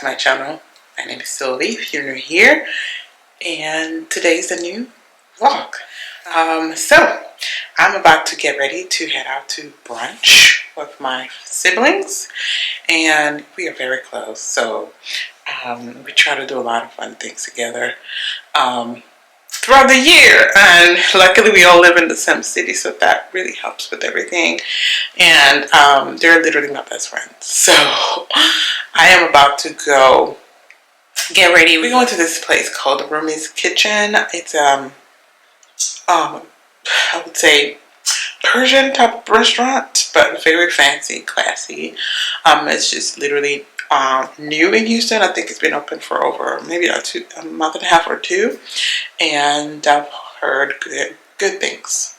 my channel. My name is Sylvie if you're new here, and today's a new vlog. So I'm about to get ready to head out to brunch with my siblings, and we are very close, so we try to do a lot of fun things together throughout the year, and luckily we all live in the same city, so that really helps with everything. And they're literally my best friends, so I am about to go get ready. We're going to this place called the Roomie's Kitchen. It's I would say Persian type of restaurant, but very fancy, classy. It's just literally new in Houston. I think it's been open for over maybe a month and a half or two, and I've heard good things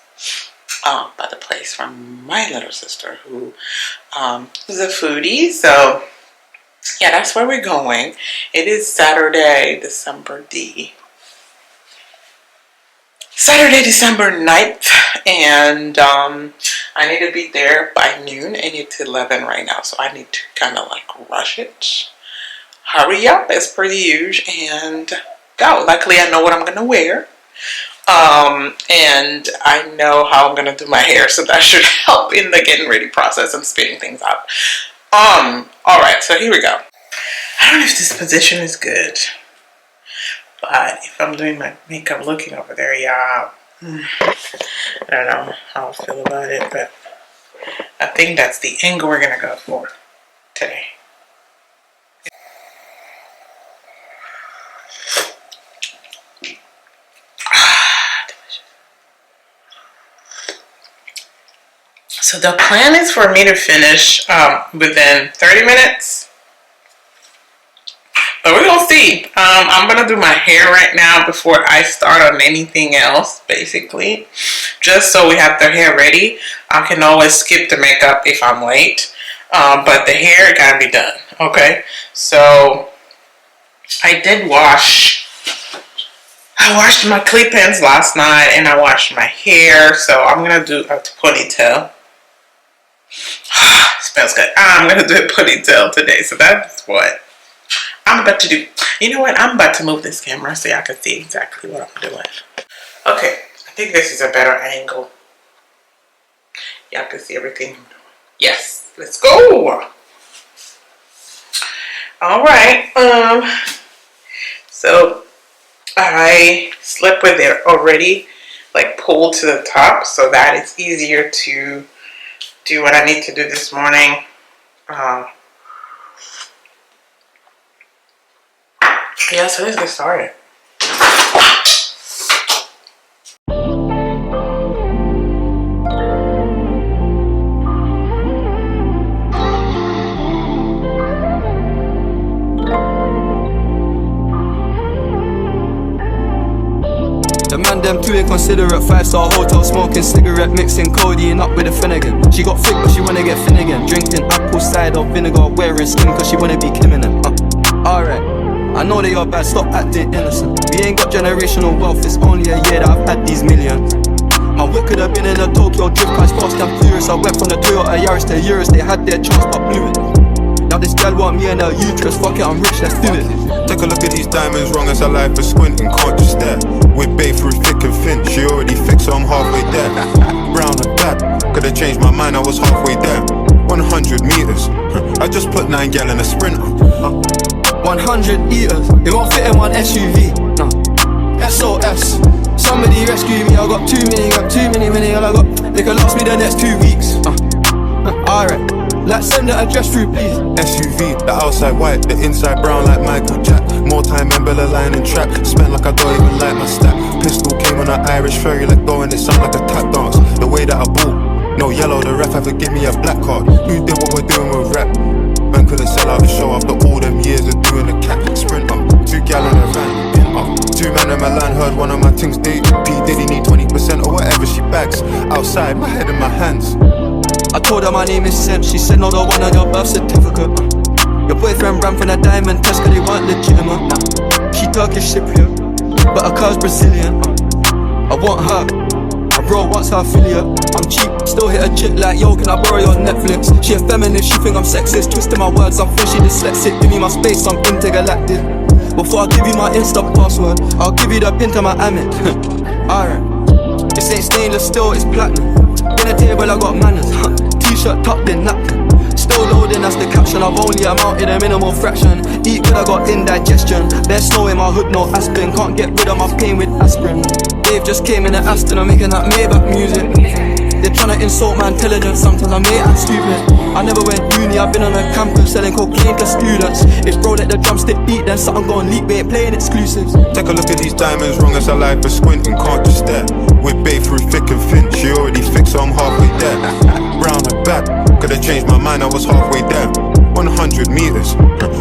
by the place from my little sister, who is a foodie. So yeah, that's where we're going. It is Saturday, December 9th, and I need to be there by noon, and it's 11 right now, so I need to kind of like rush it, hurry up as per the usual, and go. Luckily I know what I'm gonna wear, and I know how I'm gonna do my hair, so that should help in the getting ready process and speeding things up. Alright, so here we go. I don't know if this position is good, but if I'm doing my makeup looking over there, yeah, I don't know how I feel about it, but I think that's the angle we're gonna go for today. So the plan is for me to finish within 30 minutes. But we're gonna see. I'm gonna do my hair right now before I start on anything else, basically. Just so we have the hair ready. I can always skip the makeup if I'm late. But the hair gotta be done. Okay. So I washed my clip ends last night, and I washed my hair. So I'm gonna do a ponytail. Smells good. I'm gonna do a ponytail today. So that's what I'm about to do. You know what? I'm about to move this camera so y'all can see exactly what I'm doing. Okay, I think this is a better angle. Y'all can see everything I'm doing. Yes, let's go. All right. So I slept with it already, like pulled to the top, so that it's easier to do what I need to do this morning. Yeah, so let's get started. The man them too inconsiderate, 5-star hotel smoking cigarette, mixing codeine up with a Finnegan. She got thick but she wanna get Finnegan, drinking apple cider vinegar, wearing skin cause she wanna be Kim in it. Alright, I know they are bad, stop acting innocent. We ain't got generational wealth, it's only a year that I've had these millions. My whip could have been in a Tokyo drift car, fast and furious. I went from the Toyota Yaris to Urus, they had their chance but blew it. Now this girl want me and her uterus, fuck it, I'm rich, let's do it. Take a look at these diamonds, wrong as a life for squinting, can't just stare. With babe through thick and thin, she already fixed, so I'm halfway there. Brown and black, could've changed my mind, I was halfway there. 100 meters, I just put 9 gal in a sprinter. 100 eaters, it won't fit in one SUV. No, SOS, somebody rescue me. I got too many, all I got, they could last me the next 2 weeks. Alright, let's send the address through, please. SUV, the outside white, the inside brown like Michael Jack. More time in Bella line and trap, spent like I don't even like my stack. Pistol came on an Irish ferry, let go and it sound like a tap dance. The way that I bought, no yellow, the ref ever give me a black card. Who did what we're doing with rap? Man couldn't sell out the show after all them years of doing the cat sprint up. 2 gal in a van, pin up. 2 man in my line, heard one of my things date. P Diddy need 20% or whatever she bags. Outside, my head in my hands. I told her my name is Sam, she said no, the one on your birth certificate. Your boyfriend ran from a diamond test cause they weren't legitimate. She Turkish Cypriot, but her car's Brazilian. I want her, my bro wants her affiliate. I'm cheap. Still hit a chick like, yo, can I borrow your Netflix? She a feminist, she think I'm sexist. Twisting my words, I'm fishy dyslexic. Give me my space, I'm intergalactic. Before I give you my Insta password, I'll give you the pin to my Amex. Alright. This ain't stainless steel, it's platinum. Dinner table, I got manners. T-shirt tucked in, napkin. Still loading, that's the caption. I've only amounted a minimal fraction. Eat good, I got indigestion. There's snow in my hood, no Aspen. Can't get rid of my pain with aspirin. Dave just came in the Aston, I'm making that Maybach music. They're tryna insult my intelligence, sometimes I may act stupid. I never went uni, I've been on a campus selling cocaine to students. If bro let the drumstick beat, then something gon' leak, we ain't playing exclusives. Take a look at these diamonds, wrong as I like for squinting, can't just stare. With babe through thick and thin, she already fixed, so I'm halfway there. Brown and black, could've changed my mind, I was halfway there. 100 meters,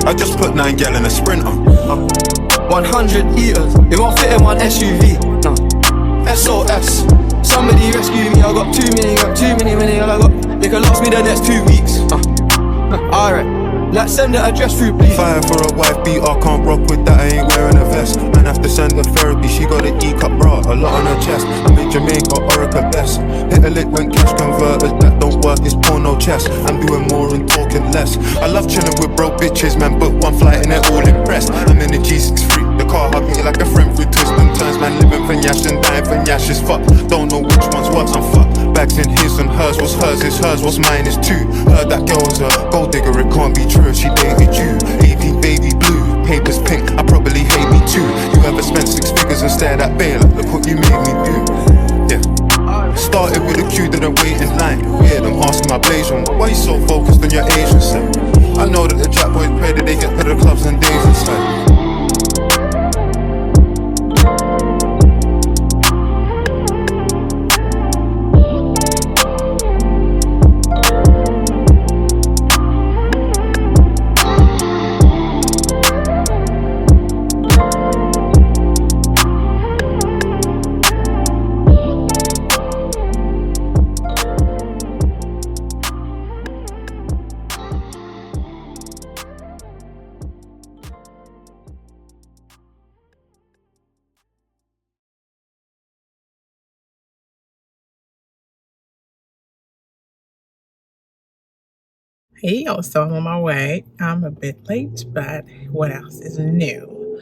I just put 9 gal in a sprinter. 100 eaters, it won't fit in one SUV, no. SOS, somebody rescue me, I got too many, all I got, they can last me the next 2 weeks. Alright, let's send the address through, please. Fire for a wife beater, can't rock with that, I ain't wearing a vest. Man have to send her therapy, she got an E-cup bra, a lot on her chest. I'm in Jamaica, Orica best. Hit a lick when cash converters, that don't work, it's porno chess. I'm doing more and talking less. I love chilling with broke bitches, man, book one flight and they're all impressed. I'm in the G6 free, the car hug me like a friend through twists and turns. Man living for Yash and dying for Yash is fuck. Don't know which one's worse, I'm fucked. Bags in his and hers, what's hers is hers, what's mine is too. Heard that girl's a gold digger, it can't be true if she dated you. AP baby blue, papers pink, I probably hate me too. You ever spent 6 figures and stared at bail? Look what you made me do. Yeah. Started with a queue, didn't wait in line. Weird, I'm asking my Blasian, why you so focused on your Asian side? I know that the Jack boys pray that they get to the clubs and days inside. Hey y'all, so I'm on my way. I'm a bit late, but what else is new?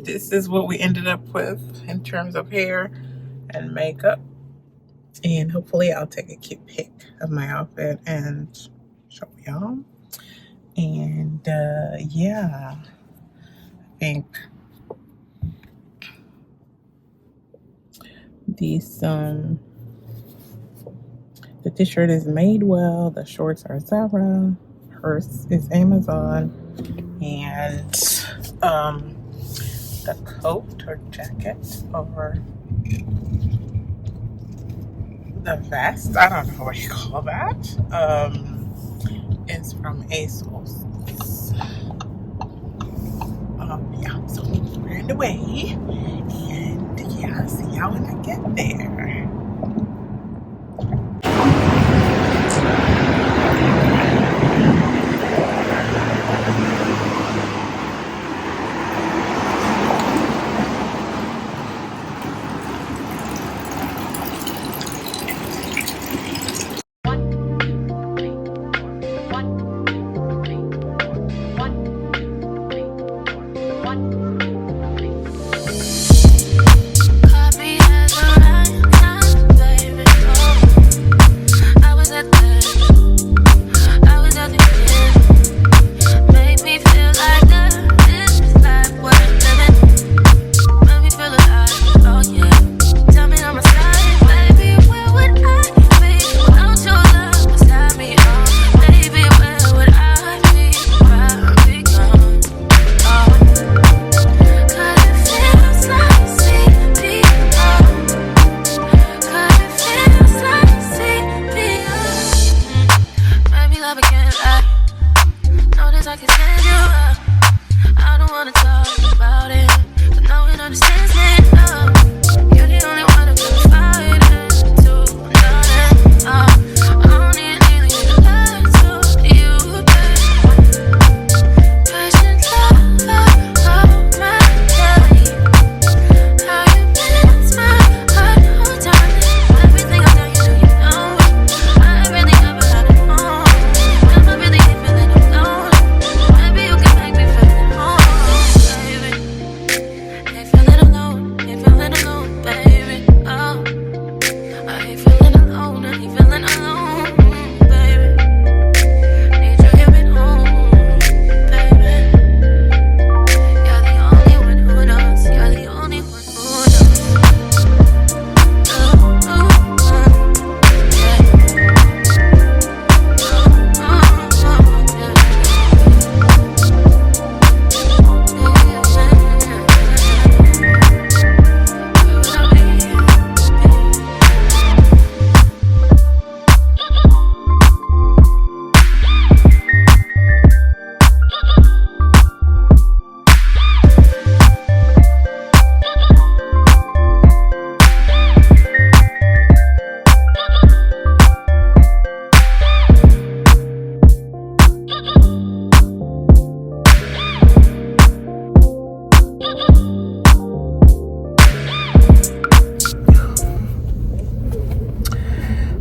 This is what we ended up with in terms of hair and makeup. And hopefully I'll take a cute pic of my outfit and show y'all. And yeah, I think the t-shirt is Madewell, the shorts are Zara, hers is Amazon, and the coat or jacket or the vest, I don't know what you call that, is from ASOS. Yeah, so we're on the way, and yeah, I'll see y'all when I get there.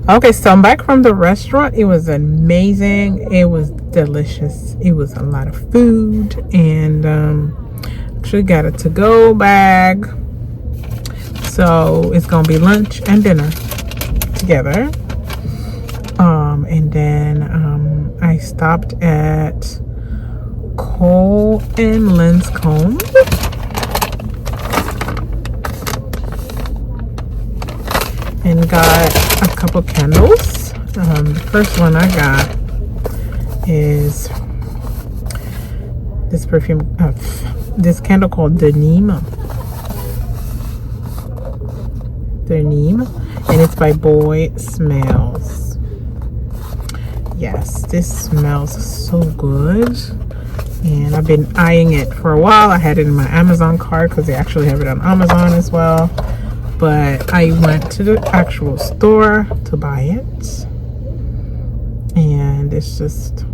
Okay, so I'm back from the restaurant. It was amazing. It was delicious. It was a lot of food, and actually got a to-go bag. So it's gonna be lunch and dinner together. And then I stopped at Cole and Linscomb. And got a couple candles. The first one I got is this perfume, this candle called Denim, and it's by Boy Smells. Yes, this smells so good, and I've been eyeing it for a while. I had it in my Amazon cart because they actually have it on Amazon as well. But I went to the actual store to buy it, and it's just,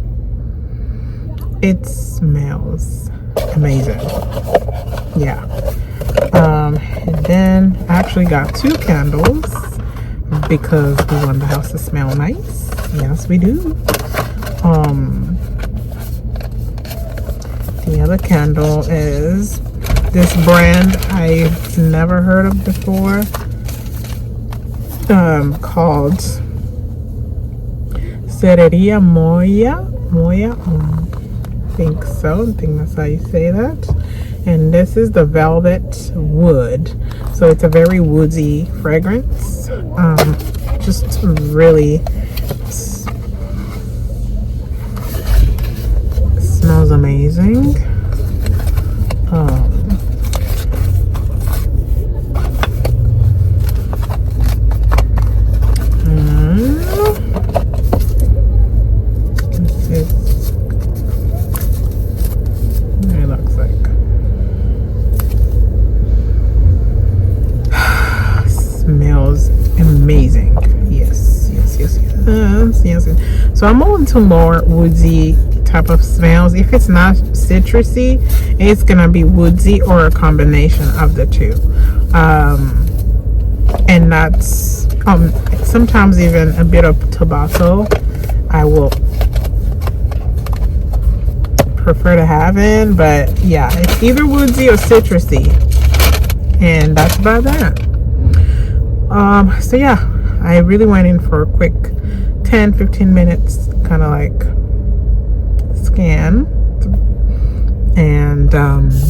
it smells amazing. Yeah. And then I actually got 2 candles because we want the house to smell nice. Yes, we do. The other candle is this brand I've never heard of before, called Cereria Moya. I think so. I think that's how you say that. And this is the Velvet Wood. So it's a very woodsy fragrance. Just really smells amazing. Smells amazing. Yes. So I'm on to more woodsy type of smells. If it's not citrusy, it's gonna be woodsy or a combination of the two. And that's sometimes even a bit of tobacco I will prefer to have in, but yeah, it's either woodsy or citrusy, and that's about that. So yeah, I really went in for a quick 10-15 minutes kind of like scan, and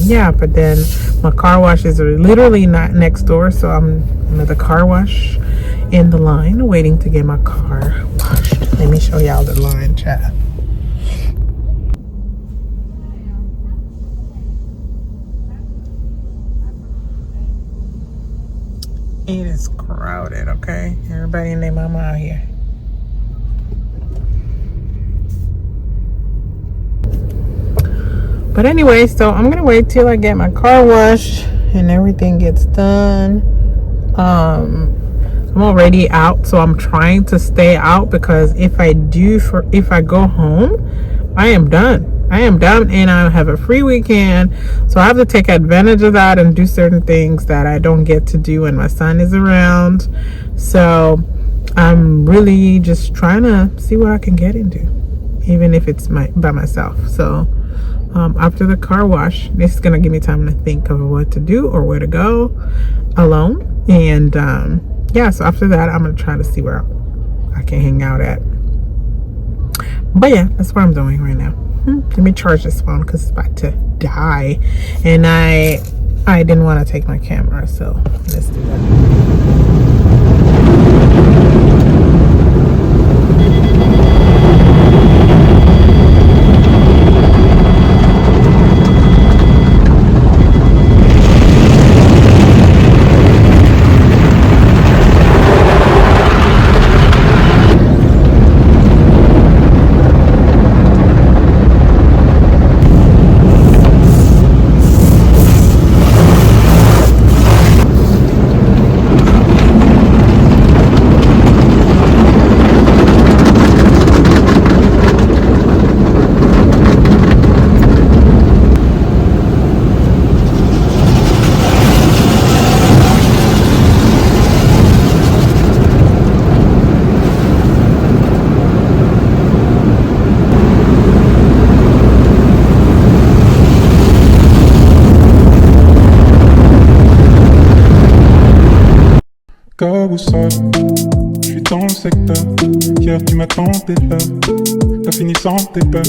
yeah, but then my car wash is literally not next door, so I'm at the car wash in the line waiting to get my car washed. Let me show y'all the line, chat. It is crowded, okay? Everybody and their mama out here. But anyway, so I'm gonna wait till I get my car washed and everything gets done. I'm already out, so I'm trying to stay out, because if I go home, I am done. And I have a free weekend, so I have to take advantage of that and do certain things that I don't get to do when my son is around. So I'm really just trying to see what I can get into, even if it's by myself. So after the car wash, this is gonna give me time to think of what to do or where to go alone. And yeah, so after that, I'm gonna try to see where I can hang out at. But yeah, that's what I'm doing right now. Let me charge this phone because it's about to die, and I didn't want to take my camera, so let's do that. Comme au sol, je suis dans le secteur. Hier tu m'attendais là, t'as fini sans tes peurs.